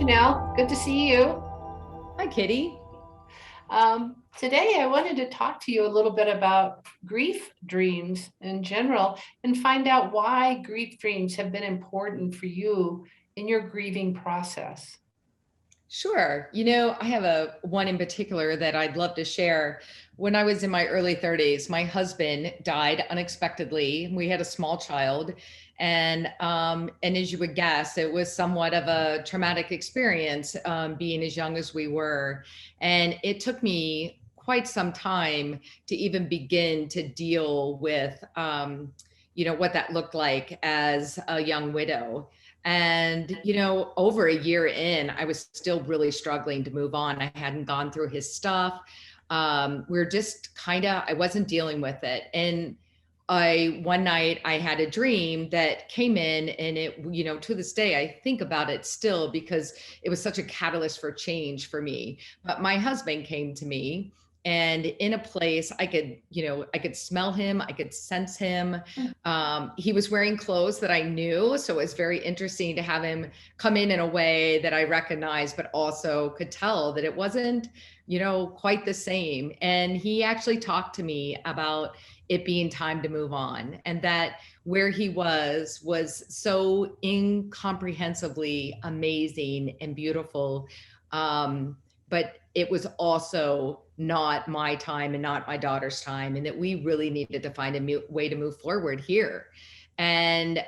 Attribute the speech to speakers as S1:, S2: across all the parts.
S1: Janelle. Good to see you.
S2: Hi, Kitty.
S1: Today, I wanted to talk to you a little bit about grief dreams in general and find out why grief dreams have been important for you in your grieving process.
S2: Sure. I have a one in particular that I'd love to share. When I was in my early 30s, my husband died unexpectedly. We had a small child, and as you would guess, it was somewhat of a traumatic experience, being as young as we were. And it took me quite some time to even begin to deal with, what that looked like as a young widow. And, over a year in, I was still really struggling to move on. I hadn't gone through his stuff. We're just I wasn't dealing with it. And one night I had a dream that came in, and to this day, I think about it still because it was such a catalyst for change for me. But my husband came to me, and in a place I could smell him, I could sense him. He was wearing clothes that I knew, so it was very interesting to have him come in a way that I recognized, but also could tell that it wasn't quite the same. And he actually talked to me about it being time to move on, and that where he was so incomprehensibly amazing and beautiful. But it was also not my time and not my daughter's time, and that we really needed to find a way to move forward here. And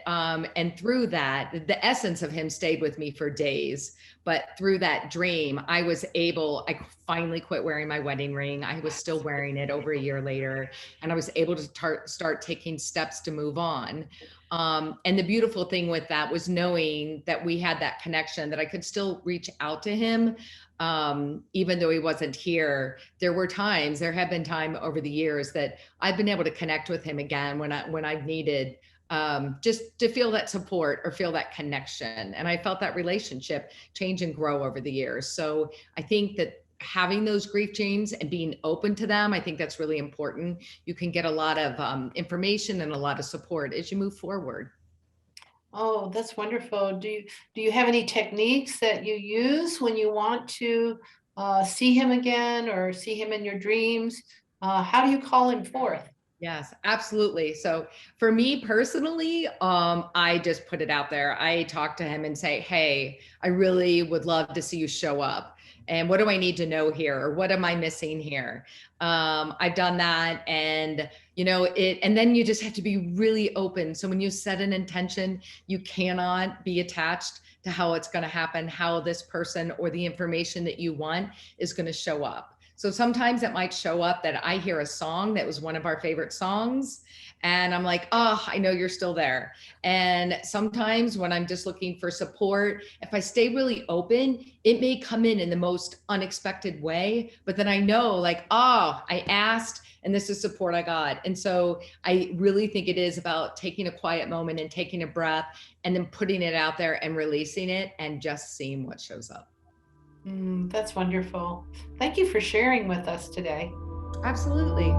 S2: through that, the essence of him stayed with me for days. But through that dream, I finally quit wearing my wedding ring. I was still wearing it over a year later, and I was able to start taking steps to move on. And the beautiful thing with that was knowing that we had that connection, that I could still reach out to him. Even though he wasn't here, there have been time over the years that I've been able to connect with him again when I've needed, just to feel that support or feel that connection. And I felt that relationship change and grow over the years. So I think that having those grief dreams and being open to them, I think that's really important. You can get a lot of information and a lot of support as you move forward.
S1: Oh, that's wonderful. Do you have any techniques that you use when you want to see him again or see him in your dreams? How do you call him forth?
S2: Yes, absolutely. So for me personally, I just put it out there. I talk to him and say, "Hey, I really would love to see you show up. And what do I need to know here? Or what am I missing here?" I've done that, and and then you just have to be really open. So when you set an intention, you cannot be attached to how it's going to happen, how this person or the information that you want is going to show up. So sometimes it might show up that I hear a song that was one of our favorite songs, and I'm like, "Oh, I know you're still there." And sometimes when I'm just looking for support, if I stay really open, it may come in the most unexpected way, but then I know, like, "Oh, I asked and this is support I got." And so I really think it is about taking a quiet moment and taking a breath and then putting it out there and releasing it and just seeing what shows up.
S1: That's wonderful. Thank you for sharing with us today.
S2: Absolutely.